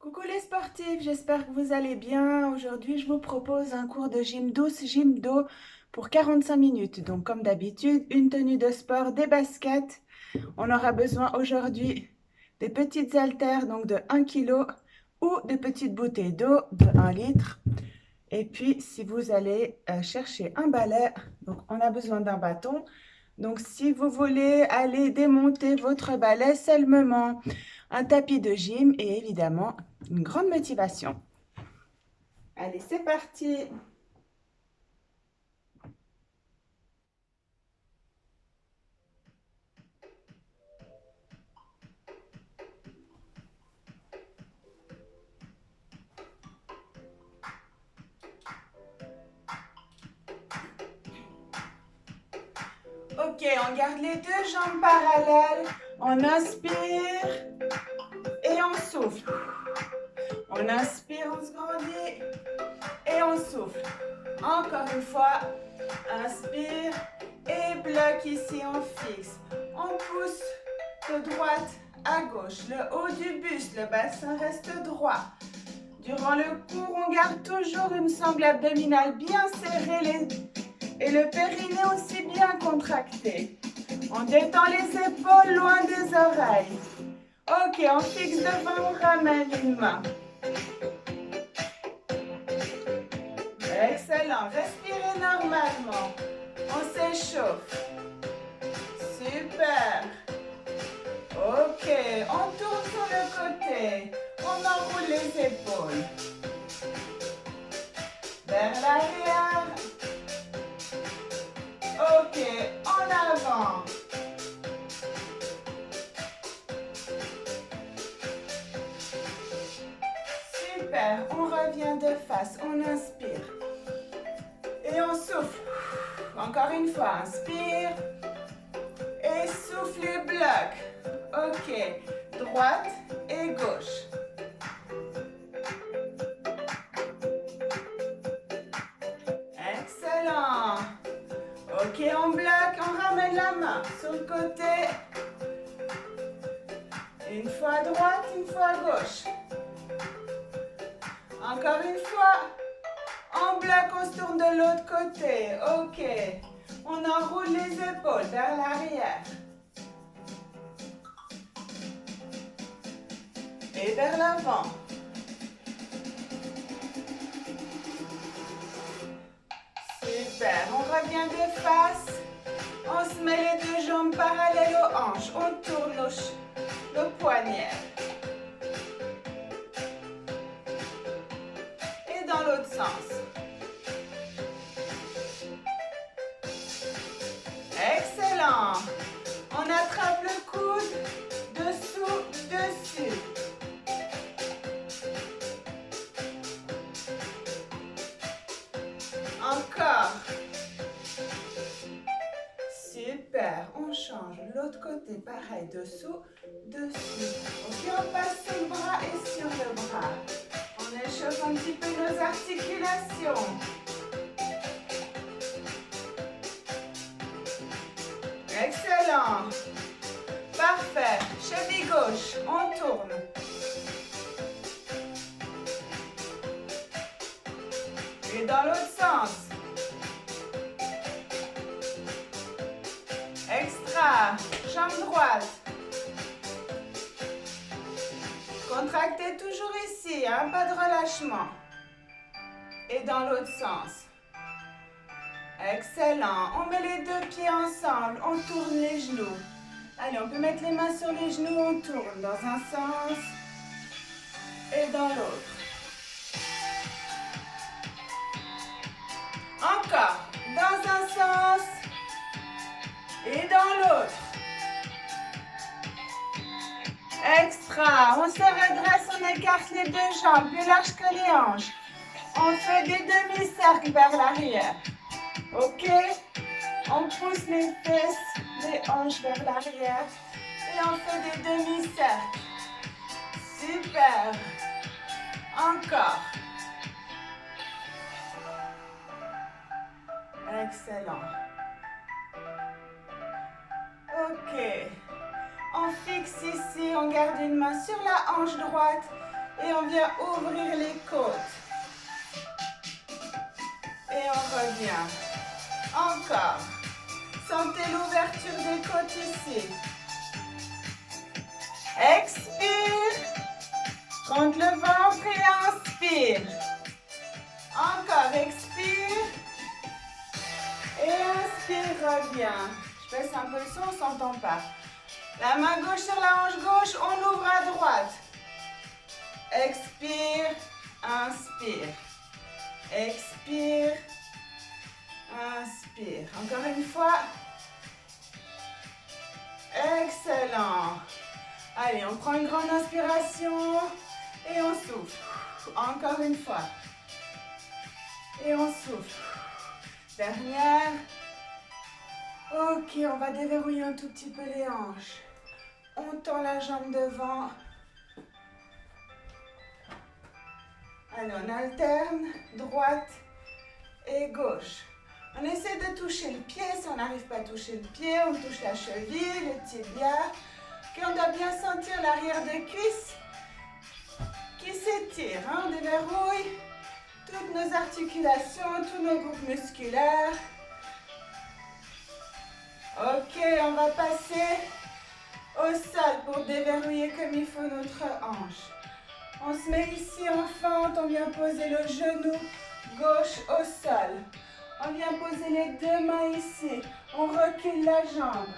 Coucou les sportifs, j'espère que vous allez bien. Aujourd'hui, je vous propose un cours de gym douce, gym dos pour 45 minutes. Donc, comme d'habitude, une tenue de sport, des baskets. On aura besoin aujourd'hui des petites haltères, donc de 1 kg, ou des petites bouteilles d'eau de 1 litre. Et puis, si vous allez chercher un balai, donc on a besoin d'un bâton. Donc, si vous voulez aller démonter votre balai, c'est le moment. Un tapis de gym et évidemment une grande motivation. Allez, c'est parti! Ok, on garde les deux jambes parallèles. On inspire et on souffle. On inspire, on se grandit et on souffle. Encore une fois, inspire et bloc ici, on fixe. On pousse de droite à gauche. Le haut du buste, le bassin reste droit. Durant le cours, on garde toujours une sangle abdominale bien serrée et le périnée aussi bien contracté. On détend les épaules loin des oreilles. Ok, on fixe devant, on ramène une main. Excellent, respirez normalement. On s'échauffe. Super. Ok, on tourne sur le côté. On enroule les épaules. Vers l'arrière. Ok, en avant. Super, on revient de face, on inspire. Et on souffle. Encore une fois, inspire. Et souffle et bloc. Ok, droite et gauche. Excellent. Ok, on bloque, on ramène la main sur le côté. Une fois à droite, une fois à gauche. Encore une fois. En bloc, on se tourne de l'autre côté. Ok. On enroule les épaules vers l'arrière. Et vers l'avant. Super. On revient de face. On se met les deux jambes parallèles aux hanches. On tourne nos poignets. Et dans l'autre sens. Excellent. On attrape le coude. Dessous, dessus. Encore. Super, on change l'autre côté, pareil, dessous, dessus. Ok, on passe sur le bras et sur le bras. On échauffe un petit peu nos articulations. Excellent. Parfait. Cheville gauche, on tourne. Et dans l'autre sens. Extra. Jambe droite. Contractez toujours ici, hein, pas de relâchement. Et dans l'autre sens. Excellent. On met les deux pieds ensemble. On tourne les genoux. Allez, on peut mettre les mains sur les genoux. On tourne dans un sens et dans l'autre. Encore. Dans un sens et dans l'autre. Extra. On se redresse, on écarte les deux jambes plus larges que les hanches. On fait des demi-cercles vers l'arrière. Ok? On pousse les fesses, les hanches vers l'arrière. Et on fait des demi-cercles. Super. Encore. Excellent. Ok. On fixe ici, on garde une main sur la hanche droite Et on vient ouvrir les côtes. Et on revient. Encore. Sentez l'ouverture des côtes ici. Expire. Rentre le ventre et inspire. Encore, expire. Et inspire, reviens. Je baisse un peu le son, on ne s'entend pas. La main gauche sur la hanche gauche, on ouvre à droite. Expire, inspire. Expire, inspire. Encore une fois. Excellent. Allez, on prend une grande inspiration et on souffle. Encore une fois. Et on souffle. Dernière. Ok, on va déverrouiller un tout petit peu les hanches. On tend la jambe devant. Allez, on alterne, droite et gauche. On essaie de toucher le pied. Si on n'arrive pas à toucher le pied, on touche la cheville, le tibia. Okay, on doit bien sentir l'arrière de cuisse qui s'étire. Hein? On déverrouille toutes nos articulations, tous nos groupes musculaires. Ok, on va passer au sol pour déverrouiller comme il faut notre hanche. On se met ici en fente, on vient poser le genou gauche au sol. On vient poser les deux mains ici. On recule la jambe.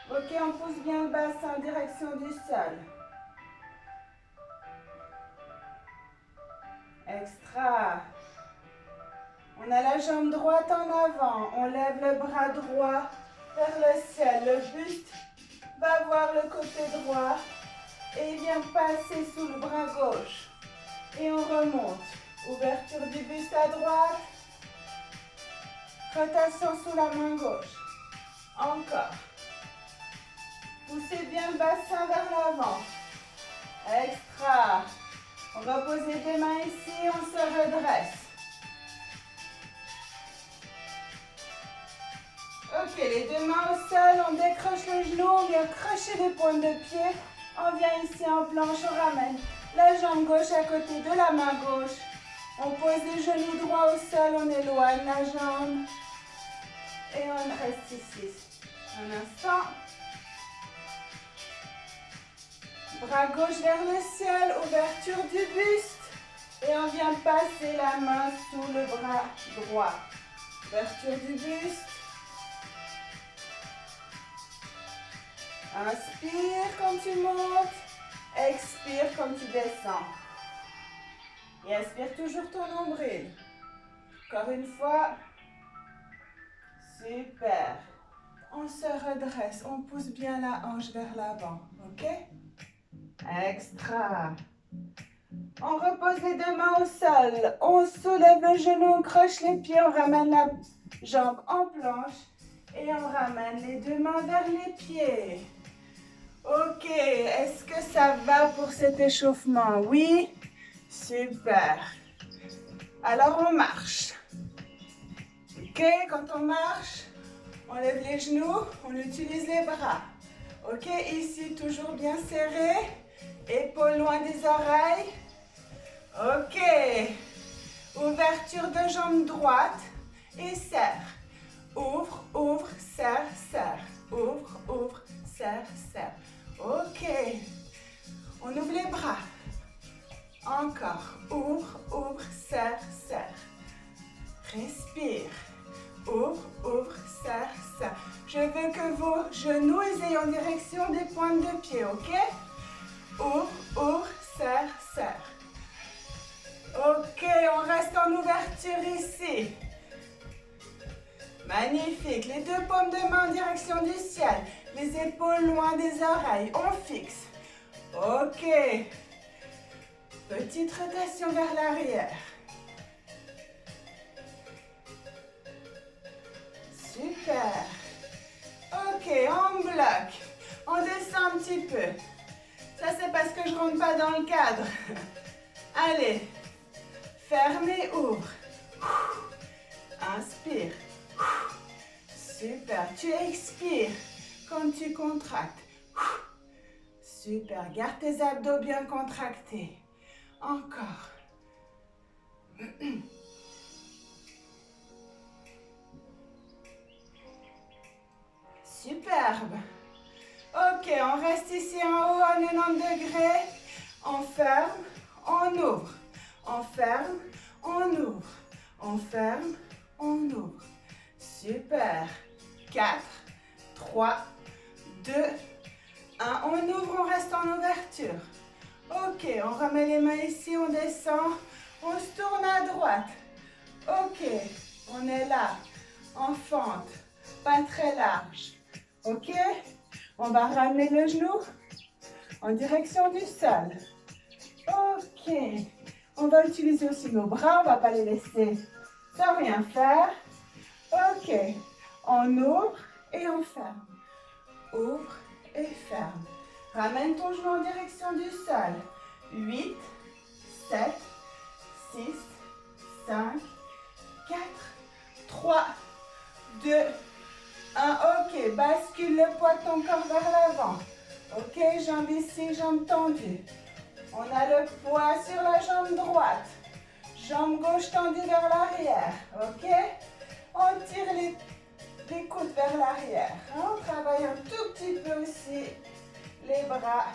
Ok, on pousse bien le bassin en direction du sol. Extra. On a la jambe droite en avant. On lève le bras droit vers le ciel. Le buste va voir le côté droit et il vient passer sous le bras gauche. Et on remonte. Ouverture du buste à droite. Rotation sous la main gauche. Encore. Poussez bien le bassin vers l'avant. Extra. On va poser les deux mains ici, on se redresse. Ok, les deux mains au sol, on décroche le genou, on vient crocher les pointes de pied. On vient ici en planche, on ramène la jambe gauche à côté de la main gauche. On pose les genoux droits au sol, on éloigne la jambe. Et on reste ici. Un instant. Bras gauche vers le ciel, ouverture du buste. Et on vient passer la main sous le bras droit. Ouverture du buste. Inspire quand tu montes. Expire quand tu descends. Et aspire toujours ton nombril. Encore une fois. Super. On se redresse. On pousse bien la hanche vers l'avant. Ok? Extra. On repose les deux mains au sol. On soulève le genou, on croche les pieds, on ramène la jambe en planche et on ramène les deux mains vers les pieds. Ok, est-ce que ça va pour cet échauffement? Oui? Super. Alors on marche. Ok, quand on marche, on lève les genoux, on utilise les bras. Ok, ici toujours bien serré. Épaules loin des oreilles. Ok. Ouverture de jambe droite et serre. Ouvre, ouvre, serre, serre. Ouvre, ouvre, serre, serre. Ok. On ouvre les bras. Encore. Ouvre, ouvre, serre, serre. Respire. Ouvre, ouvre, serre, serre. Je veux que vos genoux aient en direction des pointes de pied, ok? Ouvre, ouvre, serre, serre. Ok, on reste en ouverture ici. Magnifique. Les deux paumes de main en direction du ciel. Les épaules loin des oreilles. On fixe. Ok. Petite rotation vers l'arrière. Super. Ok, on bloque. On descend un petit peu. Ça, c'est parce que je ne rentre pas dans le cadre. Allez. Fermez, ouvre. Inspire. Super. Tu expires quand tu contractes. Super. Garde tes abdos bien contractés. Encore. Superbe. Ok, on reste ici en haut à 90 degrés. On ferme, on ouvre. On ferme, on ouvre. On ferme, on ouvre. Super. 4, 3, 2, 1. On ouvre, on reste en ouverture. Ok, on remet les mains ici, on descend. On se tourne à droite. Ok, on est là, en fente, pas très large. Ok, on va ramener le genou en direction du sol. Ok, on va utiliser aussi nos bras, on ne va pas les laisser sans rien faire. Ok, on ouvre et on ferme. Ouvre et ferme. Ramène ton genou en direction du sol. 8, 7, 6, 5, 4, 3, 2, 1. Ok, bascule le poids de ton corps vers l'avant. Ok, jambes ici, jambes tendues. On a le poids sur la jambe droite. Jambe gauche tendue vers l'arrière. Ok, on tire les coudes vers l'arrière. On travaille un tout petit peu aussi les bras.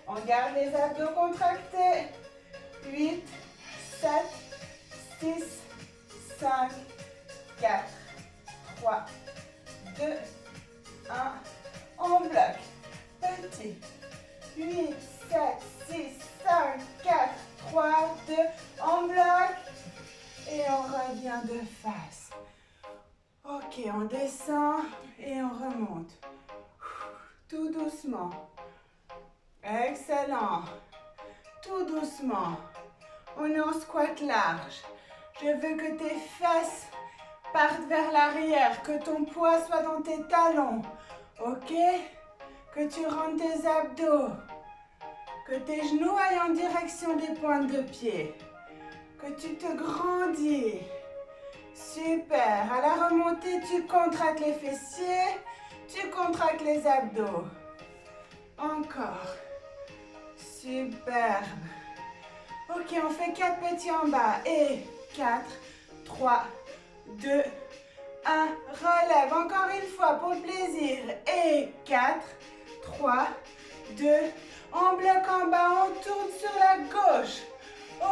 On garde les abdos contractés. 8, 7, 6, 5, 4, 3, 2, 1. On bloque. Petit. 8, 7, 6, 5, 4, 3, 2. On bloque. Et on revient de face. Ok, on descend et on remonte. Tout doucement. Excellent. Tout doucement. On est en squat large. Je veux que tes fesses partent vers l'arrière, que ton poids soit dans tes talons. Ok? Que tu rentres tes abdos. Que tes genoux aillent en direction des pointes de pied. Que tu te grandis. Super. À la remontée, tu contractes les fessiers. Tu contractes les abdos. Encore. Superbe. Ok, on fait 4 petits en bas. Et 4, 3, 2, 1. Relève encore une fois pour le plaisir. Et 4, 3, 2. On bloque en bas, on tourne sur la gauche.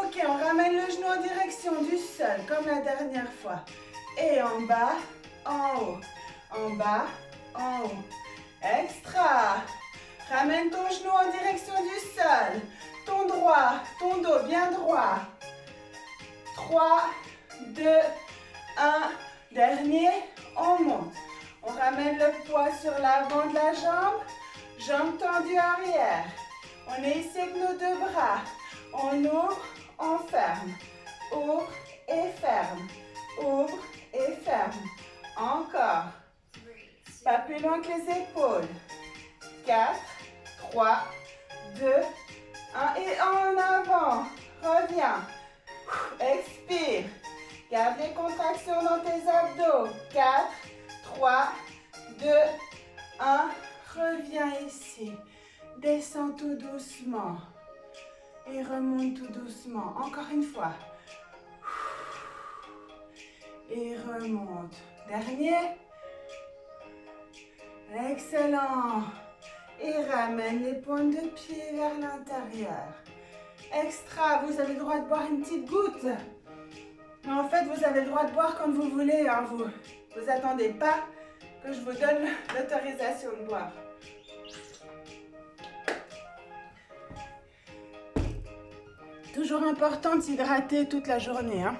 Ok, on ramène le genou en direction du sol, comme la dernière fois. Et en bas, en haut. En bas, en haut. Extra. Ramène ton genou en direction du sol. Ton droit, ton dos bien droit. 3, 2, 1. Dernier, on monte. On ramène le poids sur l'avant de la jambe. Jambe tendue arrière. On est ici avec nos deux bras. On ouvre, on ferme. Ouvre et ferme. Ouvre et ferme. Encore. Pas plus loin que les épaules. 4, 3, 2, 1. Et en avant. Reviens. Expire. Garde les contractions dans tes abdos. 4, 3, 2, 1. Reviens ici. Descends tout doucement. Et remonte tout doucement. Encore une fois. Et remonte. Dernier. Excellent. Et ramène les pointes de pied vers l'intérieur. Extra. Vous avez le droit de boire une petite goutte. Mais en fait, vous avez le droit de boire comme vous voulez. Hein. Vous attendez pas que je vous donne l'autorisation de boire. Toujours important de s'hydrater toute la journée. Hein.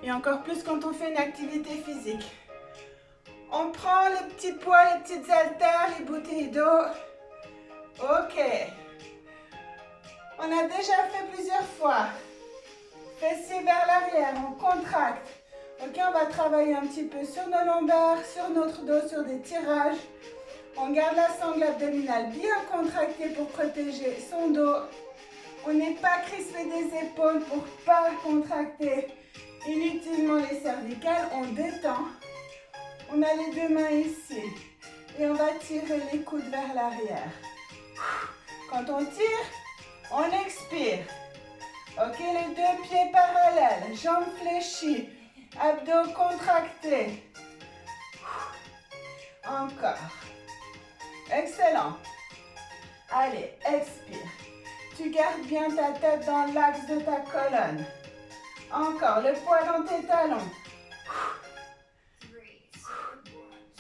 Et encore plus quand on fait une activité physique. On prend les petits poids, les petites haltères, les bouteilles d'eau. Ok. On a déjà fait plusieurs fois. Fessiers vers l'arrière, on contracte. Ok, on va travailler un petit peu sur nos lombaires, sur notre dos, sur des tirages. On garde la sangle abdominale bien contractée pour protéger son dos. On n'est pas crispé des épaules pour ne pas contracter inutilement les cervicales. On détend. On a les deux mains ici. Et on va tirer les coudes vers l'arrière. Quand on tire, on expire. Ok, les deux pieds parallèles, jambes fléchies, abdos contractés. Encore. Excellent. Allez, expire. Tu gardes bien ta tête dans l'axe de ta colonne. Encore, le poids dans tes talons.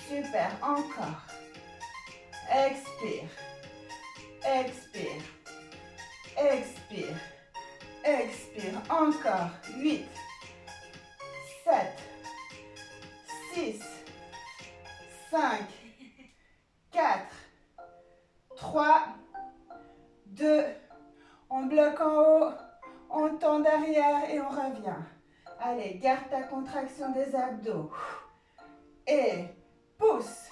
Super, encore. Expire. Expire. Expire. Expire. Encore. 8, 7, 6, 5, 4, 3, 2, on bloque en haut, on tend derrière et on revient. Allez, garde ta contraction des abdos. Et pousse.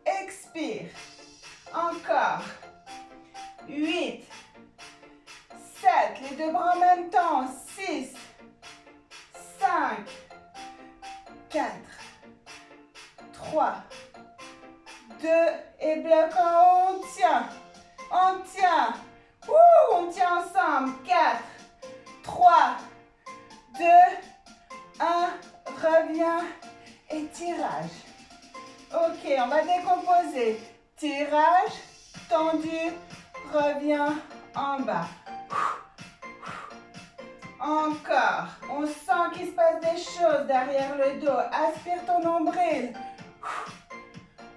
Expire. Encore. 8, 7, les deux bras en même temps. 6, 5, 4, 3, 2, et bloc en haut, on tient. On tient. On tient ensemble. 4, 3, 2, 1, reviens et tirage. Ok, on va décomposer. Tirage, tendu, reviens en bas. Encore. On sent qu'il se passe des choses derrière le dos. Aspire ton nombril.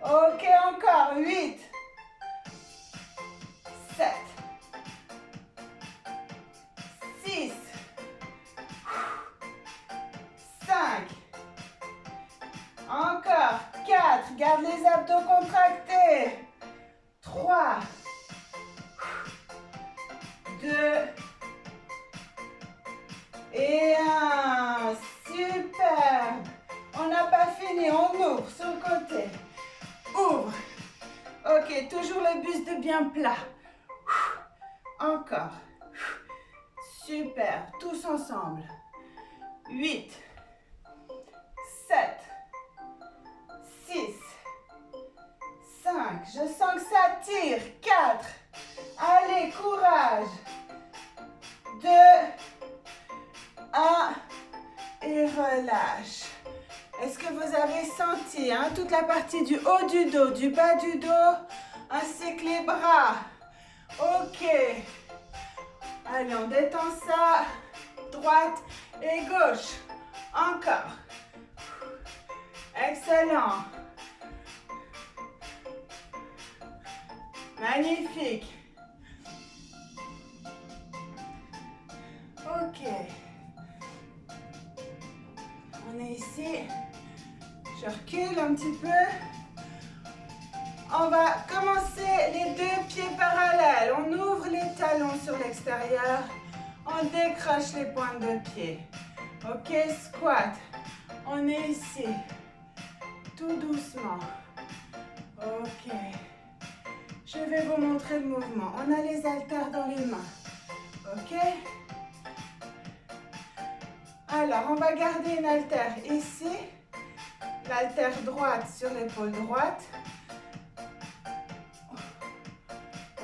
Ok, encore. 8, 7, 6, 5, encore 4, garde les abdos contractés, 3, 2 et 1, super, on n'a pas fini, on ouvre sur le côté, ouvre, ok, toujours le buste bien plat, encore, super, tous ensemble, 8, 7, 6, 5, je sens que ça tire, 4, allez, courage, 2, 1, et relâche. Est-ce que vous avez senti toute la partie du haut du dos, du bas du dos, ainsi que les bras? Ok. Allez, on détend ça, droite et gauche. Encore. Excellent. Magnifique. Ok. On est ici. Je recule un petit peu. On va commencer les deux pieds parallèles. On ouvre les talons sur l'extérieur. On décroche les pointes de pied. Ok, squat. On est ici. Tout doucement. Ok. Je vais vous montrer le mouvement. On a les haltères dans les mains. Ok? Alors, on va garder une haltère ici. L'haltère droite sur l'épaule droite.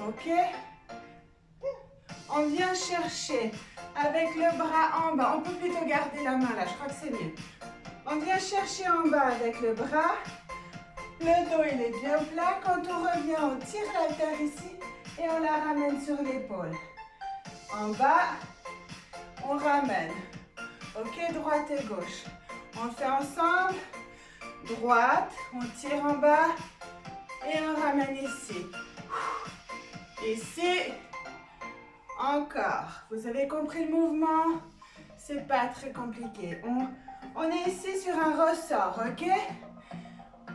Ok? On vient chercher avec le bras en bas. On peut plutôt garder la main là, je crois que c'est mieux. On vient chercher en bas avec le bras. Le dos, il est bien plat. Quand on revient, on tire l'haltère ici et on la ramène sur l'épaule. En bas, on ramène. Ok, droite et gauche. On fait ensemble. Droite, on tire en bas et on ramène ici. Ici. Encore. Vous avez compris le mouvement? C'est pas très compliqué. On est ici sur un ressort, ok?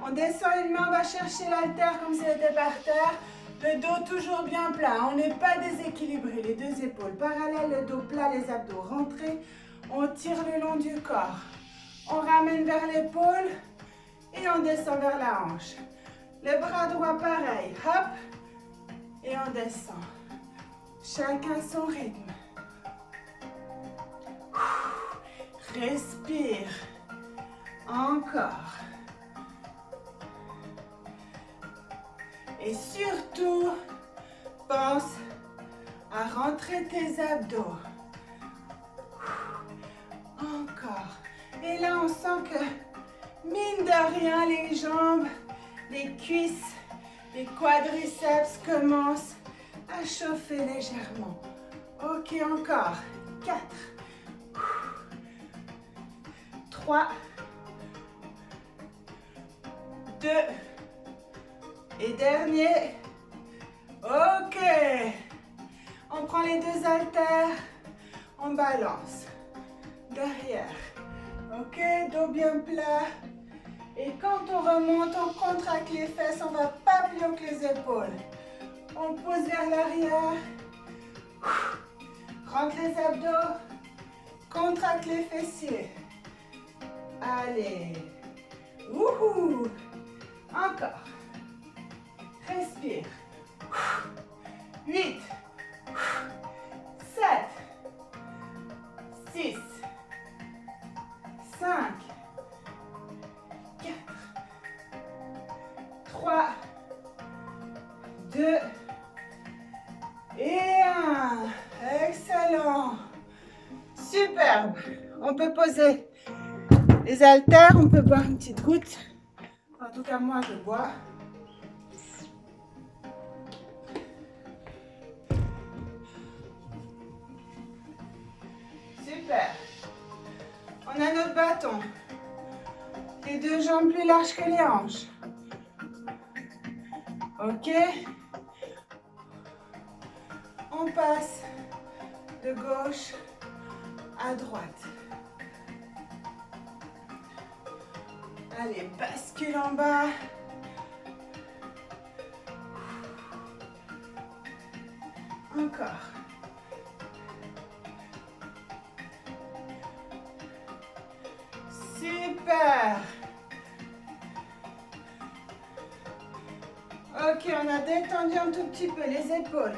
On descend une main, on va chercher l'haltère comme si elle était par terre. Le dos toujours bien plat. On n'est pas déséquilibré. Les deux épaules parallèles, le dos plat, les abdos rentrés. On tire le long du corps. On ramène vers l'épaule et on descend vers la hanche. Le bras droit pareil. Hop. Et on descend. Chacun son rythme. Respire. Encore. Et surtout, pense à rentrer tes abdos. Encore. Et là, on sent que, mine de rien, les jambes, les cuisses, les quadriceps commencent à chauffer légèrement. Ok, encore. 4, 3, 2, et dernier. Ok. On prend les deux haltères, on balance. Derrière. Ok, dos bien plat. Et quand on remonte, on contracte les fesses, on ne va pas plus haut que les épaules. On pousse vers l'arrière. Rentre les abdos. Contracte les fessiers. Allez. Wouhou. Encore. Respire. 8, 7, 6, 5, 4, 3, 2 et 1. Excellent. Superbe. On peut poser les haltères, on peut boire une petite goutte. En tout cas, moi, je bois. Super. On a notre bâton. Les deux jambes plus larges que les hanches. Ok. On passe de gauche à droite. Allez, bascule en bas. Encore. Super. Ok, on a détendu un tout petit peu les épaules.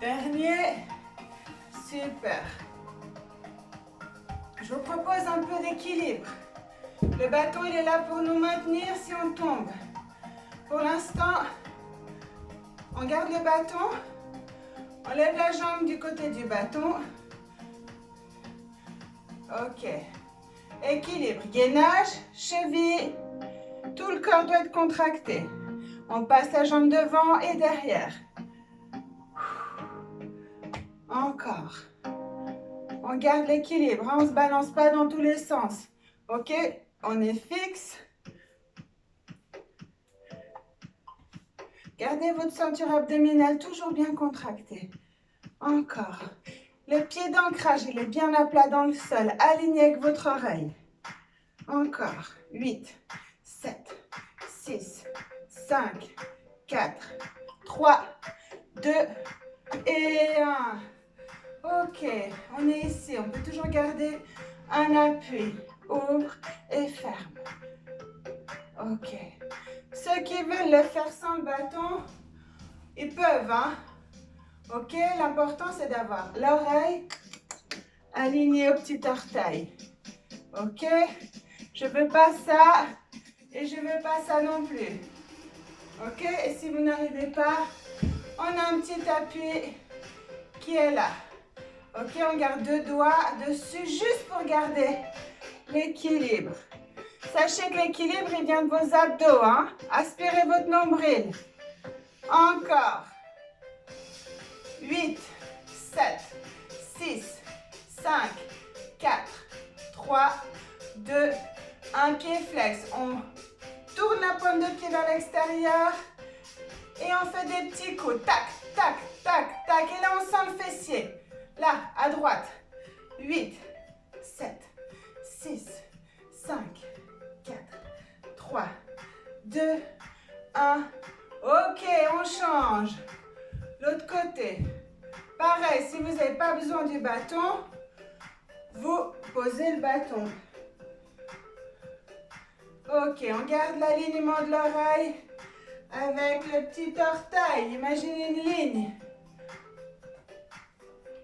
Dernier. Super. Je vous propose un peu d'équilibre. Le bâton, il est là pour nous maintenir si on tombe. Pour l'instant, on garde le bâton. On lève la jambe du côté du bâton. Ok. Équilibre. Gainage, cheville. Tout le corps doit être contracté. On passe la jambe devant et derrière. Encore. On garde l'équilibre. On ne se balance pas dans tous les sens. Ok? On est fixe. Gardez votre ceinture abdominale toujours bien contractée. Encore. Le pied d'ancrage, il est bien à plat dans le sol, aligné avec votre oreille. Encore. 8, 7, 6, 5, 4, 3, 2 et 1. Ok, on est ici. On peut toujours garder un appui. Ouvre et ferme. Ok. Ceux qui veulent le faire sans le bâton, ils peuvent, hein. Ok, l'important c'est d'avoir l'oreille alignée au petit orteil. Ok, je ne veux pas ça et je ne veux pas ça non plus. Ok, et si vous n'arrivez pas, on a un petit appui qui est là. Ok, on garde deux doigts dessus juste pour garder l'équilibre. Sachez que l'équilibre, il vient de vos abdos, hein. Aspirez votre nombril. Encore. 8, 7, 6, 5, 4, 3, 2, 1 pied flex. On tourne la pointe de pied vers l'extérieur et on fait des petits coups. Tac, tac, tac, tac. Et là, on sent le fessier. Là, à droite. 8, 7, 6, 5, 4, 3, 2, 1. Ok, on change. L'autre côté. Pareil, si vous n'avez pas besoin du bâton, vous posez le bâton. Ok, on garde l'alignement de l'oreille avec le petit orteil. Imaginez une ligne.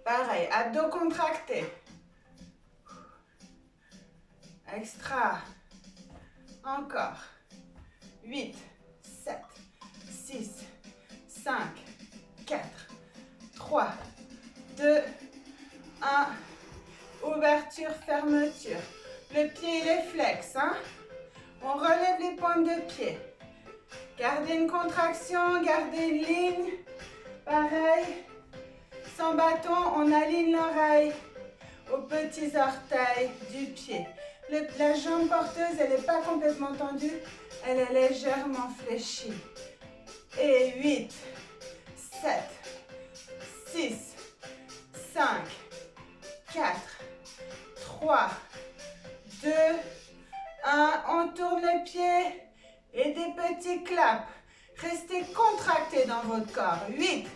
Pareil, abdos contractés. Extra. Encore. 8, 7, 6, 5, 4, 3, 2, 1. Ouverture, fermeture. Le pied, il est flex. Hein? On relève les pointes de pied. Gardez une contraction, gardez une ligne. Pareil. Sans bâton, on aligne l'oreille aux petits orteils du pied. La jambe porteuse, elle n'est pas complètement tendue, elle est légèrement fléchie. Et 8, 7, 6, 5, 4, 3, 2, 1. On tourne les pieds et des petits claps. Restez contractés dans votre corps. 8,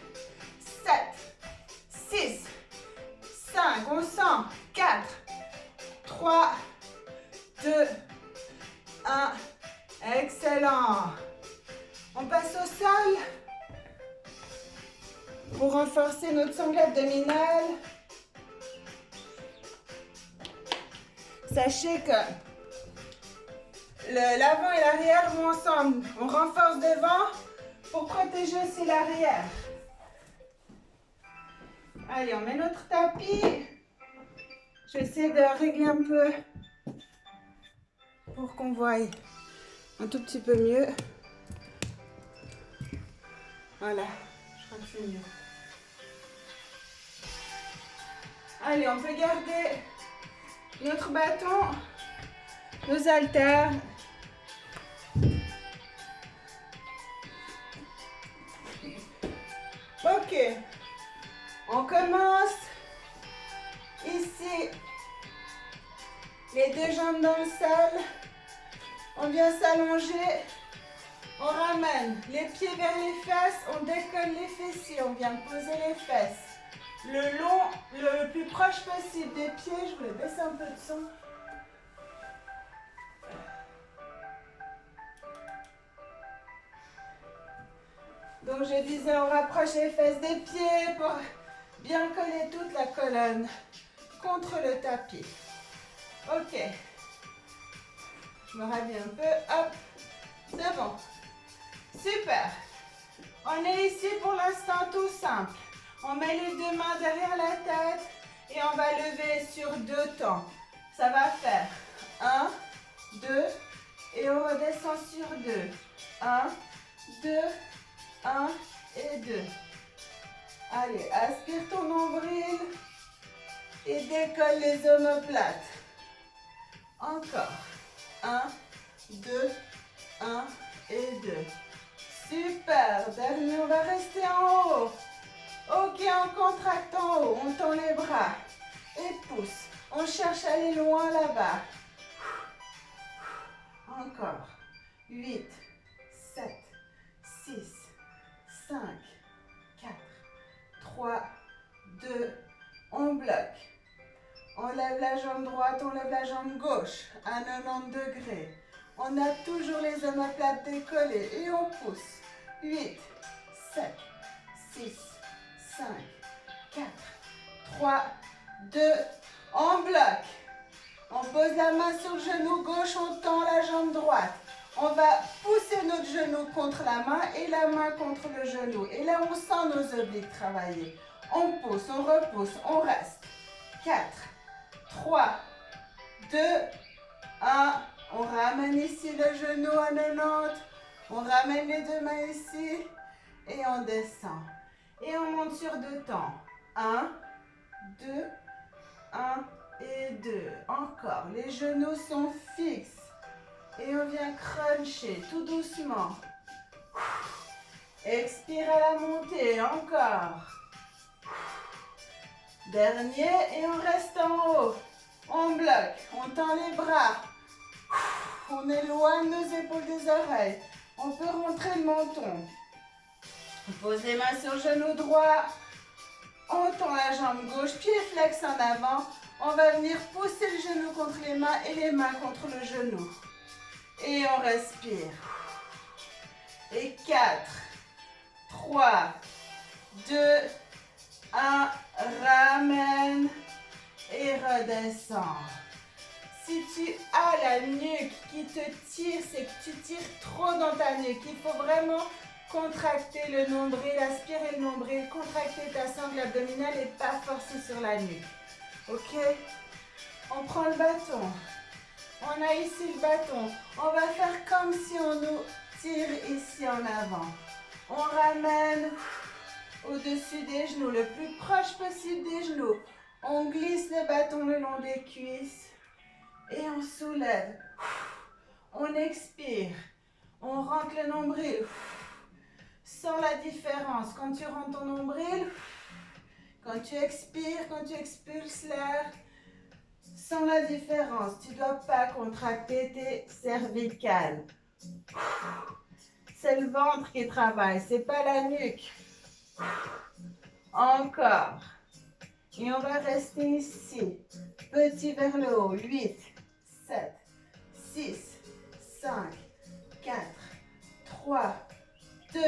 7, 6, 5, on sent. 4, 3, 2, 1. Excellent. On passe au sol pour renforcer notre sangle abdominale. Sachez que l'avant et l'arrière vont ensemble. On renforce devant pour protéger aussi l'arrière. Allez, on met notre tapis. Je vais essayer de régler un peu pour qu'on voie un tout petit peu mieux. Voilà, je crois que c'est mieux. Allez, on peut garder notre bâton, nos haltères. Ok, on commence ici, les deux jambes dans le sol, on vient s'allonger, on ramène les pieds vers les fesses, on décolle les fessiers, on vient poser les fesses. Le long, le plus proche possible des pieds, je vais baisser un peu de son. Donc je disais, on rapproche les fesses des pieds pour bien coller toute la colonne contre le tapis. Ok. Je me rhabille un peu. Hop. C'est bon. Super. On est ici pour l'instant tout simple. On met les deux mains derrière la tête et on va lever sur 2 temps. Ça va faire 1, 2 et on redescend sur 2. 1, 2, 1 et 2. Allez, aspire ton nombril et décolle les omoplates. Encore. 1, 2, 1 et 2. Super. Dernier, on va rester en haut. Ok, on contracte en haut. On tend les bras et pousse. On cherche à aller loin là-bas. Encore. 8, 7, 6, 5, 4, 3, 2, on bloque. On lève la jambe droite, on lève la jambe gauche à 90 degrés. On a toujours les omoplates décollées et on pousse. 8, 7, 6, 5, 4, 3, 2, on bloque. On pose la main sur le genou gauche, on tend la jambe droite. On va pousser notre genou contre la main et la main contre le genou. Et là, on sent nos obliques travailler. On pousse, on repousse, on reste. 4, 3, 2, 1. On ramène ici le genou à 90. On ramène les deux mains ici et on descend. Et on monte sur 2 temps. 1, 2, 1 et 2. Encore. Les genoux sont fixes. Et on vient cruncher tout doucement. Expire à la montée. Encore. Dernier et on reste en haut. On bloque. On tend les bras. On éloigne nos épaules des oreilles. On peut rentrer le menton. On pose les mains sur le genou droit. On tend la jambe gauche, pied flex en avant. On va venir pousser le genou contre les mains et les mains contre le genou. Et on respire. Et 4, 3, 2, 1. Ramène et redescends. Si tu as la nuque qui te tire, c'est que tu tires trop dans ta nuque. Il faut vraiment contracter le nombril, aspirer le nombril, contracter ta sangle abdominale et pas forcer sur la nuque. Ok? On prend le bâton. On a ici le bâton. On va faire comme si on nous tire ici en avant. On ramène au-dessus des genoux, le plus proche possible des genoux. On glisse le bâton le long des cuisses et on soulève. On expire. On rentre le nombril. Sens la différence. Quand tu rentres ton nombril, quand tu expires, quand tu expulses l'air, sens la différence. Tu ne dois pas contracter tes cervicales. C'est le ventre qui travaille, c'est pas la nuque. Encore. Et on va rester ici. Petit vers le haut. 8, 7, 6, 5, 4, 3, 2,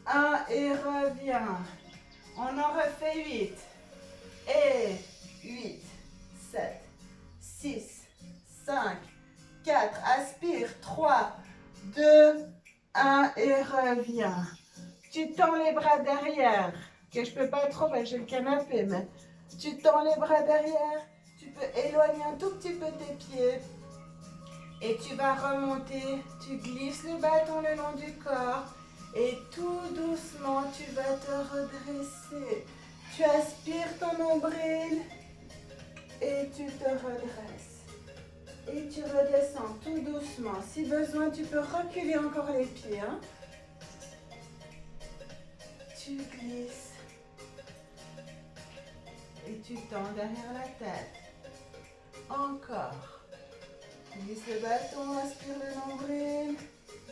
1 et reviens. On en refait 8. Et 8, 7, 6, 5, 4. Aspire. 3, 2, 1 et reviens. Tu tends les bras derrière. Que je peux pas trop, j'ai le canapé, mais tu tends les bras derrière. Tu peux éloigner un tout petit peu tes pieds. Et tu vas remonter. Tu glisses le bâton le long du corps. Et tout doucement, tu vas te redresser. Tu aspires ton nombril. Et tu te redresses. Et tu redescends tout doucement. Si besoin, tu peux reculer encore les pieds. Hein? Tu glisses. Et tu tends derrière la tête. Encore. Glisse le bâton, aspire le nombril.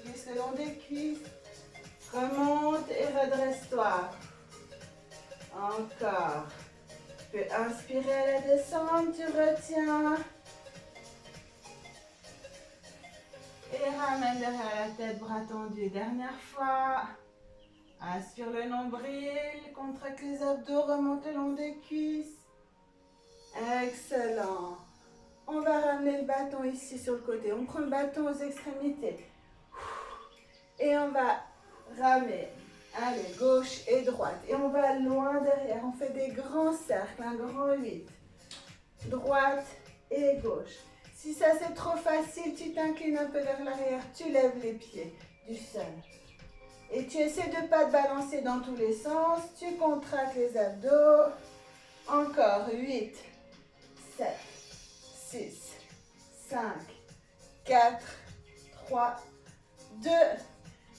Glisse le long des cuisses. Remonte et redresse-toi. Encore. Tu peux inspirer à la descente, tu retiens. Et ramène derrière la tête, bras tendus. Dernière fois. Aspire le nombril, contracte les abdos, remonte le long des cuisses. Excellent. On va ramener le bâton ici sur le côté. On prend le bâton aux extrémités. Et on va ramener. Allez, gauche et droite. Et on va loin derrière. On fait des grands cercles, un grand 8. Droite et gauche. Si ça c'est trop facile, tu t'inclines un peu vers l'arrière. Tu lèves les pieds du sol. Et tu essaies de ne pas te balancer dans tous les sens. Tu contractes les abdos. Encore 8, 7, 6, 5, 4, 3, 2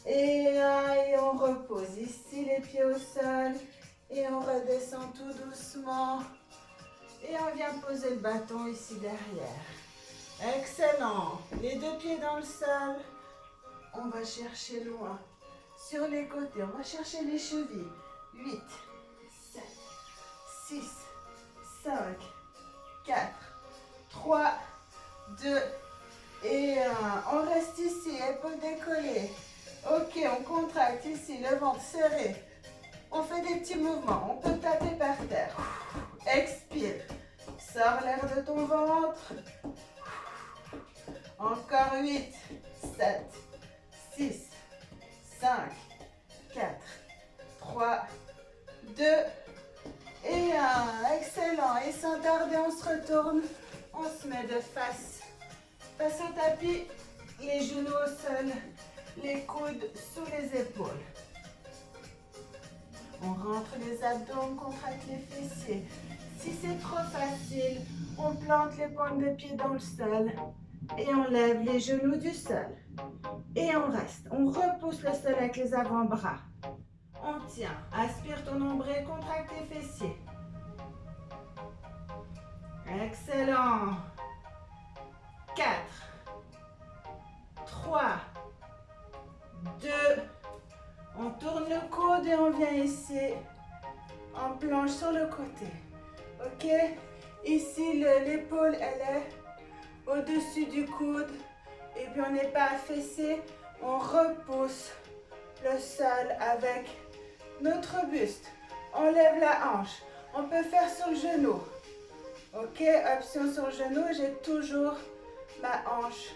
et 1. Et on repose ici les pieds au sol. Et on redescend tout doucement. Et on vient poser le bâton ici derrière. Excellent. Les deux pieds dans le sol. On va chercher loin. Sur les côtés, on va chercher les chevilles. 8, 7, 6, 5, 4, 3, 2 et 1. On reste ici, épaules décollées. Ok, on contracte ici, le ventre serré. On fait des petits mouvements. On peut taper par terre. Expire. Sors l'air de ton ventre. Encore 8, 7, 6, 5, 4, 3, 2 et 1. Excellent. Et sans tarder, on se retourne. On se met de face. Face au tapis, les genoux au sol, les coudes sous les épaules. On rentre les abdos, on contracte les fessiers. Si c'est trop facile, on plante les pointes de pied dans le sol et on lève les genoux du sol. Et on reste. On repousse le sol avec les avant-bras. On tient. Aspire ton nombril, contracte tes fessiers. Excellent. 4, 3, 2, on tourne le coude et on vient ici en planche sur le côté. Ok? Ici, l'épaule, elle est au-dessus du coude. Et puis, on n'est pas affaissé. On repousse le sol avec notre buste. On lève la hanche. On peut faire sur le genou. Ok? Option sur le genou. J'ai toujours ma hanche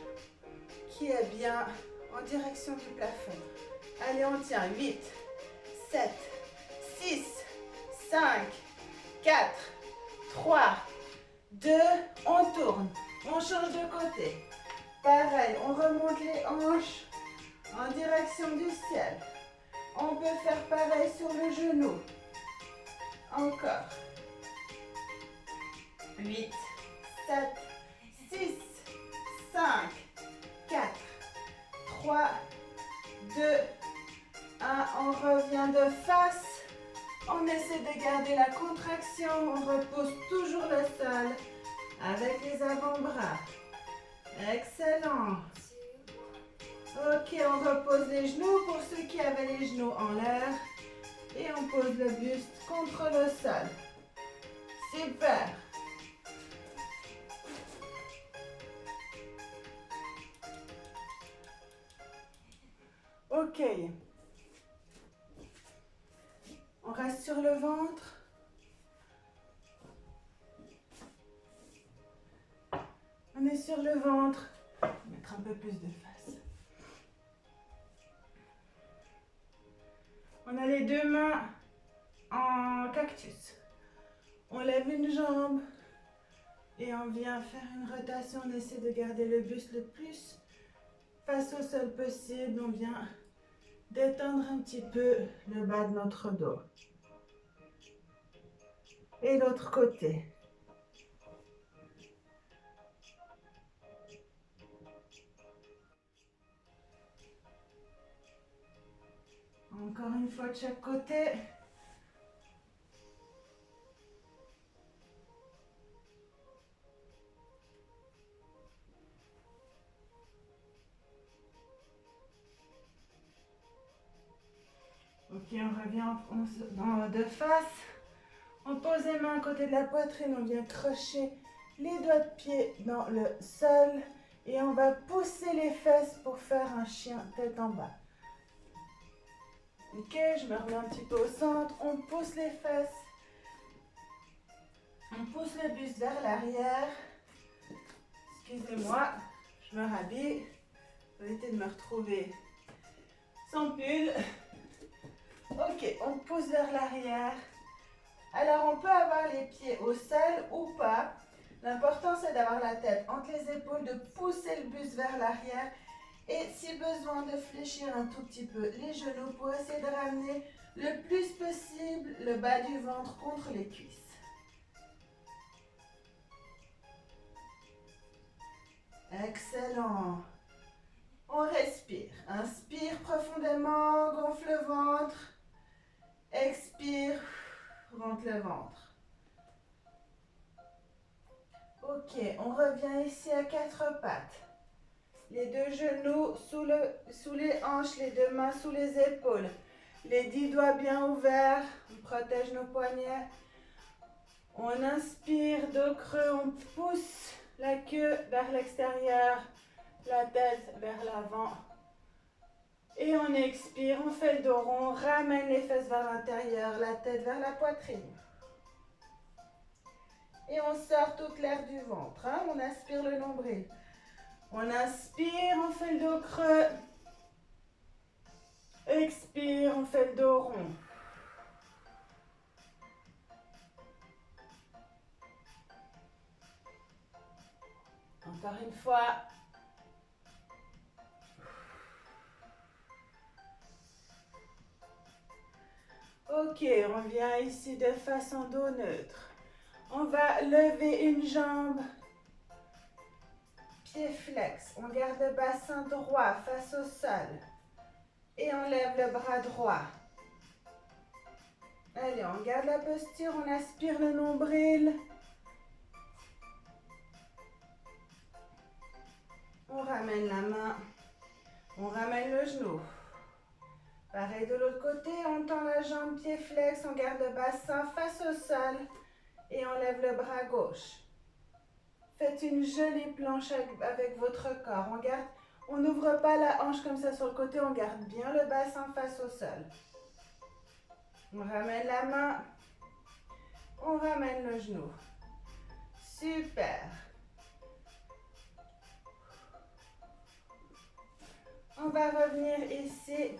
qui est bien en direction du plafond. Allez, on tient. 8, 7, 6, 5, 4, 3, 2. On tourne. On change de côté. Pareil, on remonte les hanches en direction du ciel. On peut faire pareil sur le genou. Encore. 8, 7, 6, 5, 4, 3, 2, 1. On revient de face. On essaie de garder la contraction. On repose toujours le sol avec les avant-bras. Excellent. Ok, on repose les genoux pour ceux qui avaient les genoux en l'air. Et on pose le buste contre le sol. Super. Ok. On reste sur le ventre. On est sur le ventre. On va mettre un peu plus de face. On a les deux mains en cactus. On lève une jambe et on vient faire une rotation. On essaie de garder le buste le plus face au sol possible. On vient détendre un petit peu le bas de notre dos. Et l'autre côté. Encore une fois de chaque côté. Ok, on revient de face. On pose les mains à côté de la poitrine. On vient crocher les doigts de pied dans le sol. Et on va pousser les fesses pour faire un chien tête en bas. Ok, je me remets un petit peu au centre. On pousse les fesses. On pousse le buste vers l'arrière. Excusez-moi, je me rhabille. Pour éviter de me retrouver sans pull. Ok, on pousse vers l'arrière. Alors, on peut avoir les pieds au sol ou pas. L'important, c'est d'avoir la tête entre les épaules, de pousser le buste vers l'arrière. Et si besoin, de fléchir un tout petit peu les genoux pour essayer de ramener le plus possible le bas du ventre contre les cuisses. Excellent. On respire. Inspire profondément, gonfle le ventre. Expire, rentre le ventre. Ok, on revient ici à quatre pattes. Les deux genoux sous les hanches, les deux mains sous les épaules. Les 10 doigts bien ouverts, on protège nos poignets. On inspire, dos creux, on pousse la queue vers l'extérieur, la tête vers l'avant. Et on expire, on fait le dos rond, on ramène les fesses vers l'intérieur, la tête vers la poitrine. Et on sort toute l'air du ventre, hein? On aspire le nombril. On inspire, on fait le dos creux. Expire, on fait le dos rond. Encore une fois. Ok, on vient ici de face en dos neutre. On va lever une jambe. Pied flex. On garde le bassin droit face au sol. Et on lève le bras droit. Allez, on garde la posture, on aspire le nombril. On ramène la main. On ramène le genou. Pareil de l'autre côté, on tend la jambe, pied flex, on garde le bassin face au sol. Et on lève le bras gauche. Faites une jolie planche avec votre corps. On n'ouvre pas la hanche comme ça sur le côté, on garde bien le bassin face au sol. On ramène la main, on ramène le genou. Super. On va revenir ici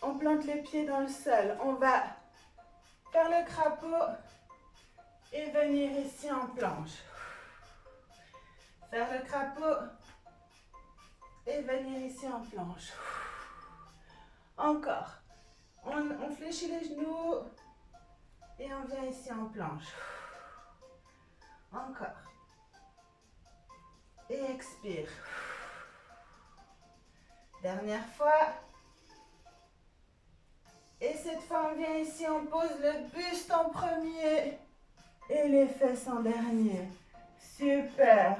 On plante les pieds dans le sol. On va faire le crapaud et venir ici en planche. Faire le crapaud et venir ici en planche. Encore. On fléchit les genoux et on vient ici en planche. Encore. Et expire. Dernière fois. Et cette fois, on vient ici, on pose le buste en premier et les fesses en dernier. Super.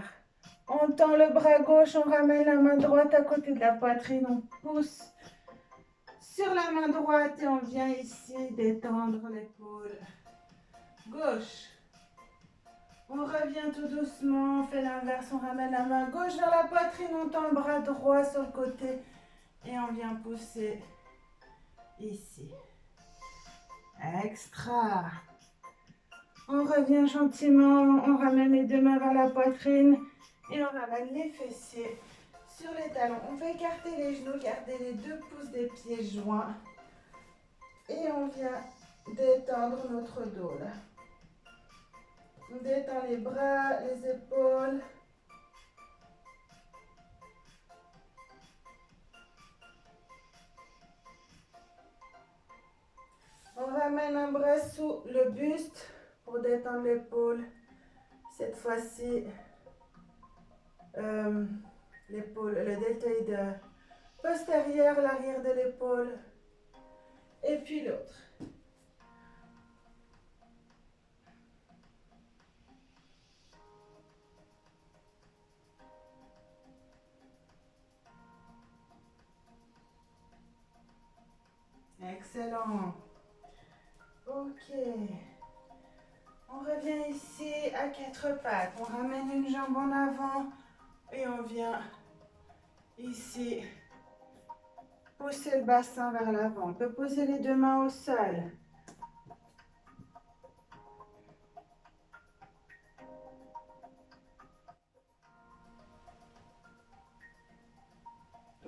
On tend le bras gauche, on ramène la main droite à côté de la poitrine, on pousse sur la main droite et on vient ici détendre l'épaule gauche. On revient tout doucement, on fait l'inverse, on ramène la main gauche vers la poitrine, on tend le bras droit sur le côté et on vient pousser ici. Extra. On revient gentiment, on ramène les deux mains vers la poitrine et on ramène les fessiers sur les talons. On fait écarter les genoux, garder les deux pouces des pieds joints et on vient détendre notre dos là. On détend les bras, les épaules. On ramène un bras sous le buste pour détendre l'épaule. Cette fois-ci, l'épaule, le deltoïde postérieur, l'arrière de l'épaule. Et puis l'autre. Excellent. Ok. On revient ici à quatre pattes. On ramène une jambe en avant et on vient ici pousser le bassin vers l'avant. On peut poser les deux mains au sol.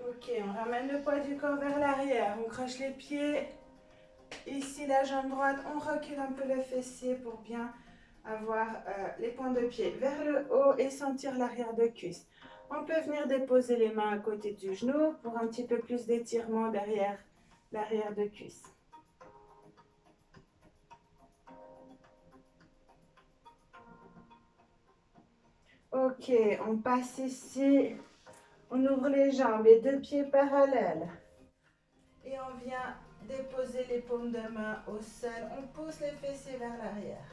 Ok, on ramène le poids du corps vers l'arrière. On croche les pieds. Ici, la jambe droite, on recule un peu le fessier pour bien avoir les points de pied vers le haut et sentir l'arrière de cuisse. On peut venir déposer les mains à côté du genou pour un petit peu plus d'étirement derrière l'arrière de cuisse. Ok, on passe ici, on ouvre les jambes, les deux pieds parallèles. Et on vient déposer les paumes de main au sol. On pousse les fessiers vers l'arrière.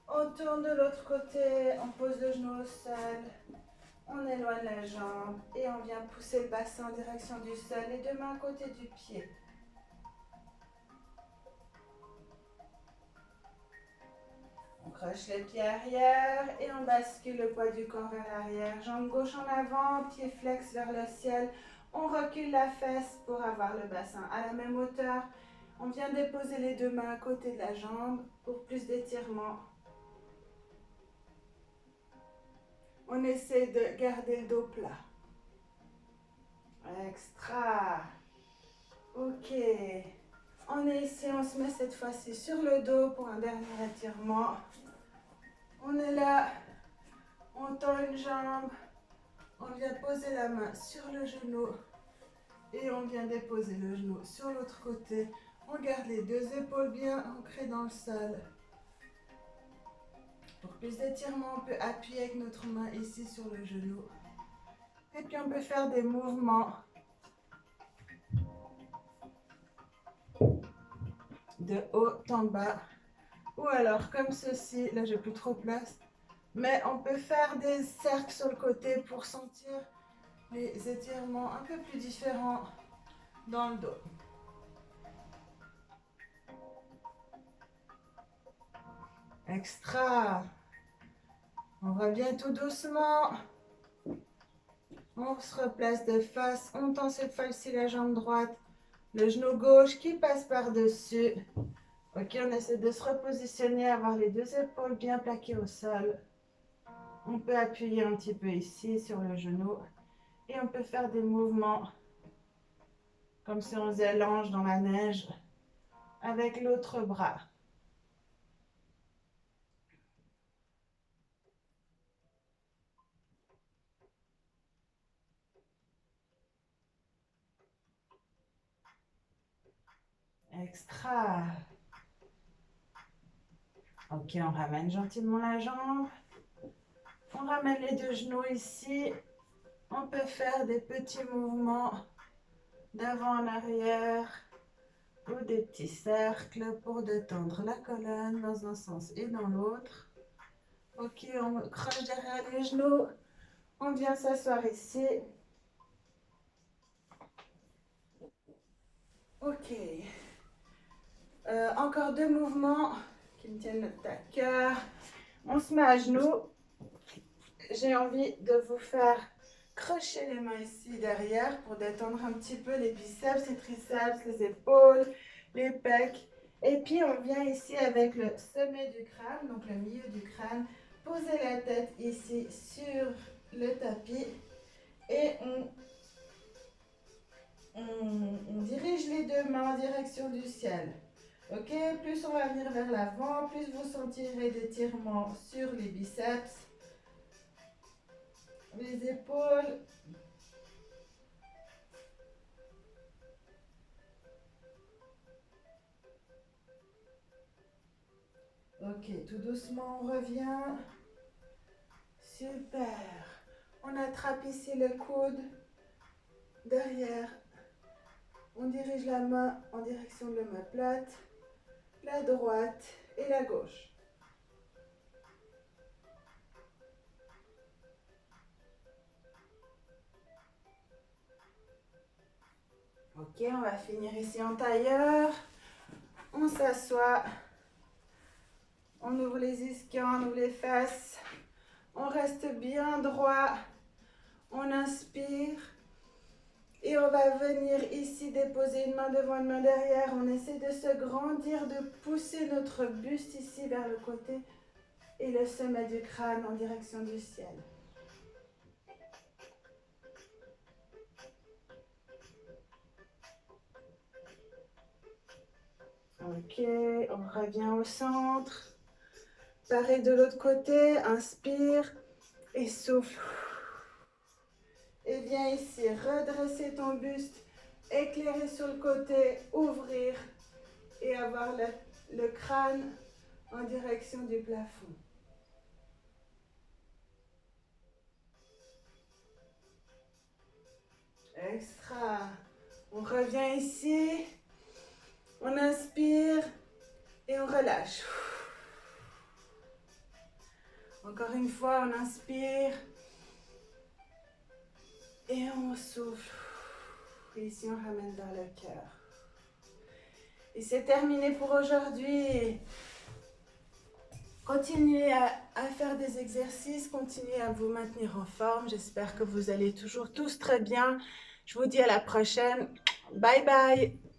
On tourne de l'autre côté, on pose le genou au sol. On éloigne la jambe et on vient pousser le bassin en direction du sol. Les deux mains à côté du pied. On croche les pieds arrière et on bascule le poids du corps vers l'arrière. Jambe gauche en avant, pied flex vers le ciel. On recule la fesse pour avoir le bassin à la même hauteur. On vient déposer les deux mains à côté de la jambe pour plus d'étirement. On essaie de garder le dos plat. Extra. Ok. On est ici, on se met cette fois-ci sur le dos pour un dernier étirement. On est là, on tend une jambe, on vient poser la main sur le genou et on vient déposer le genou sur l'autre côté. On garde les deux épaules bien ancrées dans le sol. Pour plus d'étirement, on peut appuyer avec notre main ici sur le genou. Et puis on peut faire des mouvements de haut en bas. Ou alors comme ceci, là j'ai plus trop de place. Mais on peut faire des cercles sur le côté pour sentir les étirements un peu plus différents dans le dos. Extra. On revient tout doucement. On se replace de face. On tend cette fois-ci la jambe droite. Le genou gauche qui passe par-dessus. Ok, on essaie de se repositionner, avoir les deux épaules bien plaquées au sol. On peut appuyer un petit peu ici sur le genou et on peut faire des mouvements comme si on faisait l'ange dans la neige avec l'autre bras. Extra. Ok, on ramène gentiment la jambe. On ramène les deux genoux ici. On peut faire des petits mouvements d'avant en arrière ou des petits cercles pour détendre la colonne dans un sens et dans l'autre. Ok, on croche derrière les genoux. On vient s'asseoir ici. Ok. Encore deux mouvements qui me tiennent à cœur. On se met à genoux. J'ai envie de vous faire crocher les mains ici derrière pour détendre un petit peu les biceps, les triceps, les épaules, les pecs. Et puis on vient ici avec le sommet du crâne, donc le milieu du crâne, poser la tête ici sur le tapis et on dirige les deux mains en direction du ciel. Ok, plus on va venir vers l'avant, plus vous sentirez d'étirement sur les biceps, les épaules. Ok, tout doucement on revient. Super. On attrape ici le coude derrière. On dirige la main en direction de l'omoplate, la droite et la gauche. Ok, on va finir ici en tailleur. On s'assoit. On ouvre les ischions, on ouvre les fesses. On reste bien droit. On inspire. Et on va venir ici déposer une main devant, une main derrière. On essaie de se grandir, de pousser notre buste ici vers le côté. Et le sommet du crâne en direction du ciel. Ok, on revient au centre. Pareil de l'autre côté, inspire et souffle. Et viens ici, redresser ton buste, éclairer sur le côté, ouvrir et avoir le crâne en direction du plafond. Extra. On revient ici, on inspire et on relâche. Encore une fois, on inspire et on souffle. Et ici, on ramène vers le cœur. Et c'est terminé pour aujourd'hui. Continuez à faire des exercices, continuez à vous maintenir en forme. J'espère que vous allez toujours tous très bien. Je vous dis à la prochaine. Bye bye.